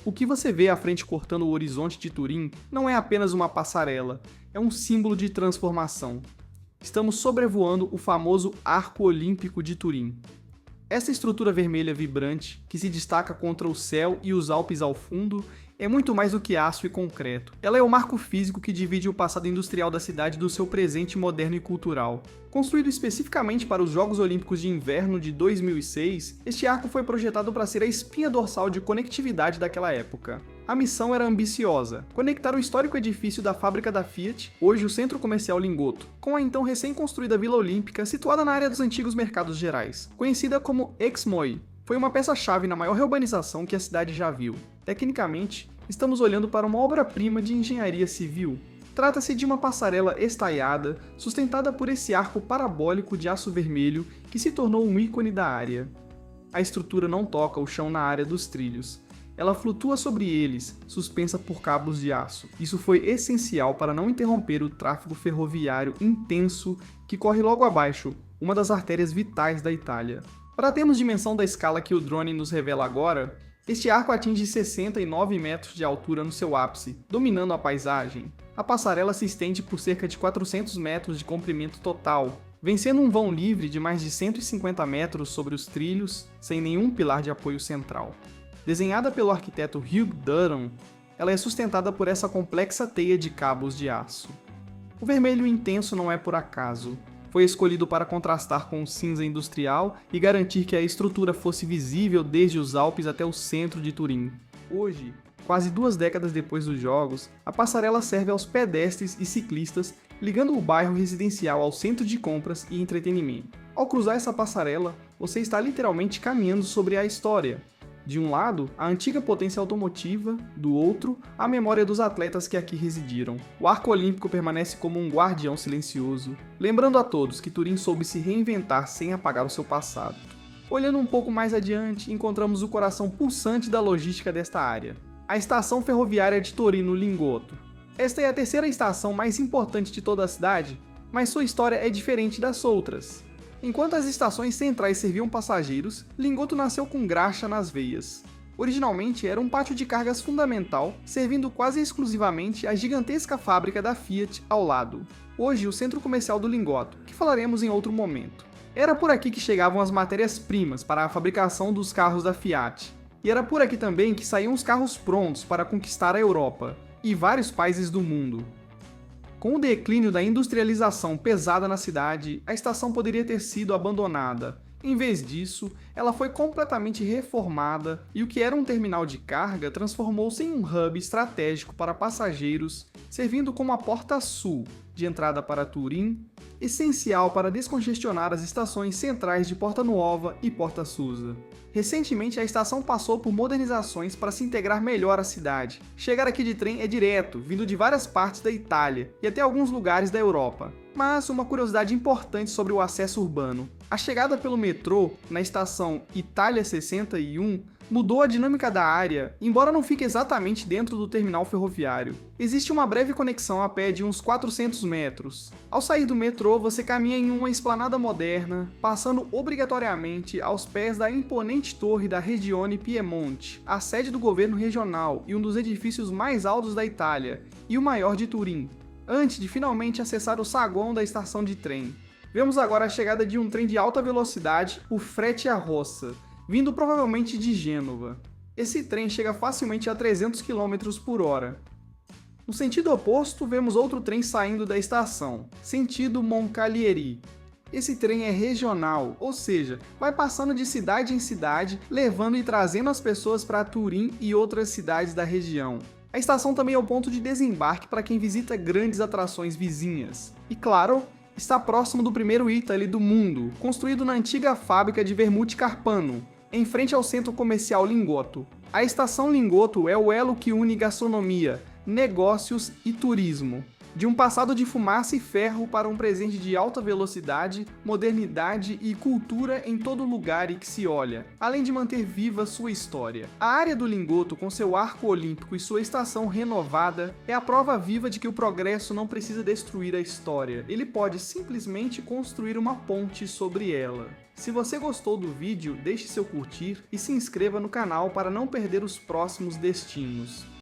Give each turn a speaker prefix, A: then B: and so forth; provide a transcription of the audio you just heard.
A: O que você vê à frente cortando o horizonte de Turim não é apenas uma passarela, é um símbolo de transformação. Estamos sobrevoando o famoso Arco Olímpico de Turim. Essa estrutura vermelha vibrante, que se destaca contra o céu e os Alpes ao fundo, é muito mais do que aço e concreto. Ela é o marco físico que divide o passado industrial da cidade do seu presente moderno e cultural. Construído especificamente para os Jogos Olímpicos de Inverno de 2006, este arco foi projetado para ser a espinha dorsal de conectividade daquela época. A missão era ambiciosa: conectar o histórico edifício da fábrica da Fiat, hoje o Centro Comercial Lingotto, com a então recém-construída Vila Olímpica situada na área dos antigos Mercados Gerais, conhecida como Exmoy. Foi uma peça-chave na maior reurbanização que a cidade já viu. Tecnicamente, estamos olhando para uma obra-prima de engenharia civil. Trata-se de uma passarela estaiada, sustentada por esse arco parabólico de aço vermelho que se tornou um ícone da área. A estrutura não toca o chão na área dos trilhos. Ela flutua sobre eles, suspensa por cabos de aço. Isso foi essencial para não interromper o tráfego ferroviário intenso que corre logo abaixo, uma das artérias vitais da Itália. Para termos dimensão da escala que o drone nos revela agora, este arco atinge 69 metros de altura no seu ápice, dominando a paisagem. A passarela se estende por cerca de 400 metros de comprimento total, vencendo um vão livre de mais de 150 metros sobre os trilhos, sem nenhum pilar de apoio central. Desenhada pelo arquiteto Hugh Durham, ela é sustentada por essa complexa teia de cabos de aço. O vermelho intenso não é por acaso. Foi escolhido para contrastar com o cinza industrial e garantir que a estrutura fosse visível desde os Alpes até o centro de Turim. Hoje, quase 2 décadas depois dos Jogos, a passarela serve aos pedestres e ciclistas, ligando o bairro residencial ao centro de compras e entretenimento. Ao cruzar essa passarela, você está literalmente caminhando sobre a história. De um lado, a antiga potência automotiva, do outro, a memória dos atletas que aqui residiram. O Arco Olímpico permanece como um guardião silencioso, lembrando a todos que Turim soube se reinventar sem apagar o seu passado. Olhando um pouco mais adiante, encontramos o coração pulsante da logística desta área, a estação ferroviária de Torino Lingotto. Esta é a terceira estação mais importante de toda a cidade, mas sua história é diferente das outras. Enquanto as estações centrais serviam passageiros, Lingotto nasceu com graxa nas veias. Originalmente era um pátio de cargas fundamental, servindo quase exclusivamente a gigantesca fábrica da Fiat ao lado. Hoje o centro comercial do Lingotto, que falaremos em outro momento. Era por aqui que chegavam as matérias-primas para a fabricação dos carros da Fiat. E era por aqui também que saíam os carros prontos para conquistar a Europa e vários países do mundo. Com o declínio da industrialização pesada na cidade, a estação poderia ter sido abandonada. Em vez disso, ela foi completamente reformada e o que era um terminal de carga transformou-se em um hub estratégico para passageiros, servindo como a porta sul, de entrada para Turim, essencial para descongestionar as estações centrais de Porta Nuova e Porta Susa. Recentemente, a estação passou por modernizações para se integrar melhor à cidade. Chegar aqui de trem é direto, vindo de várias partes da Itália e até alguns lugares da Europa. Mas uma curiosidade importante sobre o acesso urbano. A chegada pelo metrô na estação Itália 61 mudou a dinâmica da área, embora não fique exatamente dentro do terminal ferroviário. Existe uma breve conexão a pé de uns 400 metros. Ao sair do metrô, você caminha em uma esplanada moderna, passando obrigatoriamente aos pés da imponente torre da Regione Piemonte, a sede do governo regional e um dos edifícios mais altos da Itália, e o maior de Turim, antes de finalmente acessar o saguão da estação de trem. Vemos agora a chegada de um trem de alta velocidade, o Frecciarossa, vindo provavelmente de Gênova. Esse trem chega facilmente a 300 km por hora. No sentido oposto, vemos outro trem saindo da estação, sentido Moncalieri. Esse trem é regional, ou seja, vai passando de cidade em cidade, levando e trazendo as pessoas para Turim e outras cidades da região. A estação também é o ponto de desembarque para quem visita grandes atrações vizinhas. E claro, está próximo do primeiro Italy do mundo, construído na antiga fábrica de vermute Carpano, em frente ao centro comercial Lingotto. A estação Lingotto é o elo que une gastronomia, negócios e turismo. De um passado de fumaça e ferro para um presente de alta velocidade, modernidade e cultura em todo lugar e que se olha, além de manter viva sua história. A área do Lingoto, com seu arco olímpico e sua estação renovada, é a prova viva de que o progresso não precisa destruir a história, ele pode simplesmente construir uma ponte sobre ela. Se você gostou do vídeo, deixe seu curtir e se inscreva no canal para não perder os próximos destinos.